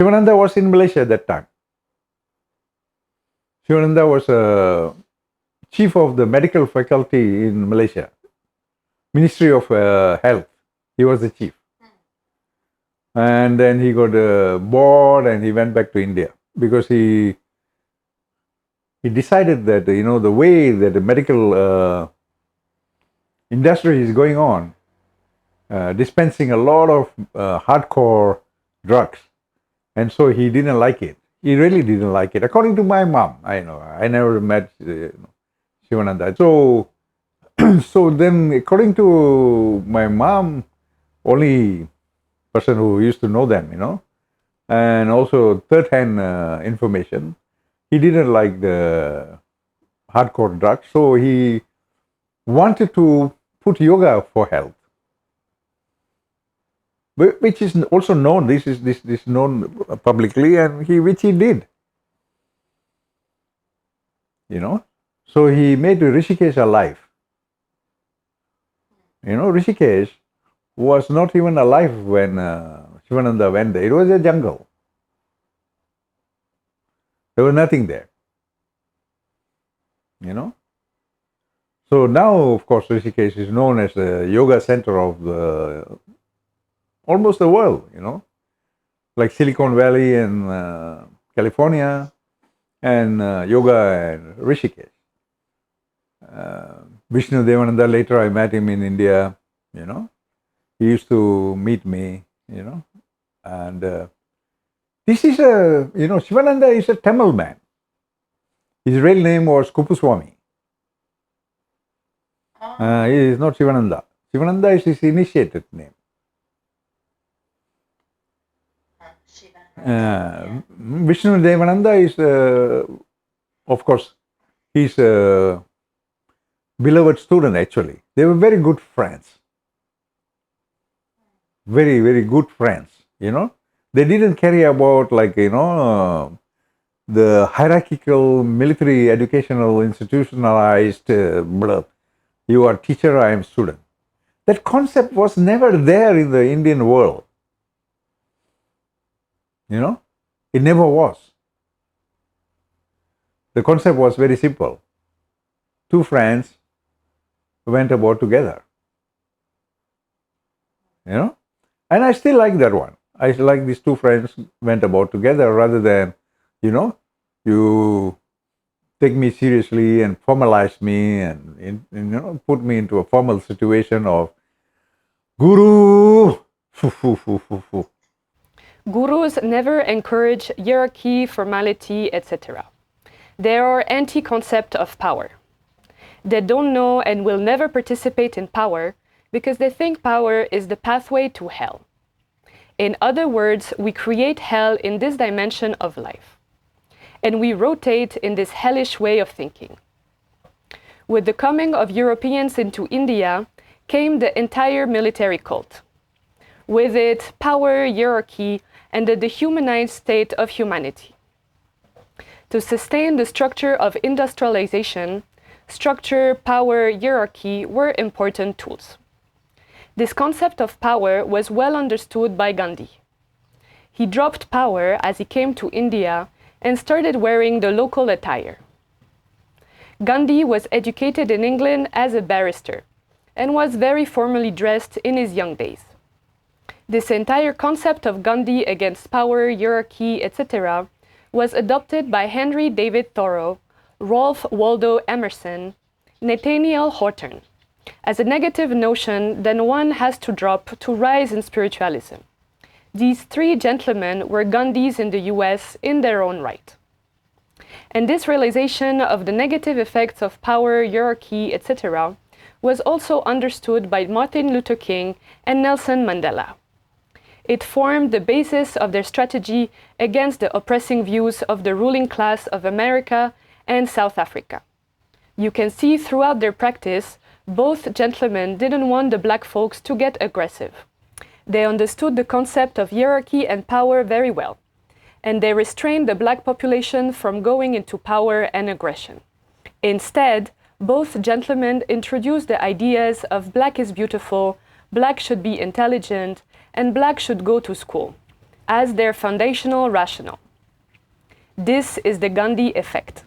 Shivananda was in Malaysia at that time. Shivananda was chief of the medical faculty in Malaysia, Ministry of Health. He was the chief. And then he got bored and he went back to India because he decided that, the way that the medical industry is going on, dispensing a lot of hardcore drugs. And so he didn't like it. He really didn't like it. According to my mom, I never met Shivananda. So, so then according to my mom, only person who used to know them, and also third-hand information, he didn't like the hardcore drugs. So he wanted to put yoga for health, which is also known. This is known publicly, and which he did. So he made Rishikesh alive. Rishikesh was not even alive when Shivananda went there. It was a jungle. There was nothing there. So now, of course, Rishikesh is known as the yoga center of almost the world, like Silicon Valley and California, and yoga and Rishikesh. Vishnu Devananda, later I met him in India, he used to meet me, and this is Shivananda is a Tamil man. His real name was Kupuswamy. He is not Shivananda. Shivananda is his initiated name. Vishnu Devananda is, of course, he's a beloved student actually. They were very good friends. Very, very good friends, They didn't care about the hierarchical military educational institutionalized, you are teacher, I am student. That concept was never there in the Indian world. It never was. The concept was very simple. Two friends went about together. And I still like that one. I like these two friends went about together rather than, you take me seriously and formalize me and put me into a formal situation of guru. Gurus never encourage hierarchy, formality, etc. They are anti-concept of power. They don't know and will never participate in power because they think power is the pathway to hell. In other words, we create hell in this dimension of life. And we rotate in this hellish way of thinking. With the coming of Europeans into India came the entire military cult. With it, power, hierarchy, and the dehumanized state of humanity. To sustain the structure of industrialization, structure, power, hierarchy were important tools. This concept of power was well understood by Gandhi. He dropped power as he came to India and started wearing the local attire. Gandhi was educated in England as a barrister and was very formally dressed in his young days. This entire concept of Gandhi against power, hierarchy, etc. was adopted by Henry David Thoreau, Ralph Waldo Emerson, Nathaniel Hawthorne, as a negative notion that one has to drop to rise in spiritualism. These three gentlemen were Gandhis in the US in their own right. And this realization of the negative effects of power, hierarchy, etc. was also understood by Martin Luther King and Nelson Mandela. It formed the basis of their strategy against the oppressing views of the ruling class of America and South Africa. You can see throughout their practice, both gentlemen didn't want the black folks to get aggressive. They understood the concept of hierarchy and power very well, and they restrained the black population from going into power and aggression. Instead, both gentlemen introduced the ideas of black is beautiful, black should be intelligent, and black should go to school, as their foundational rationale. This is the Gandhi Effect.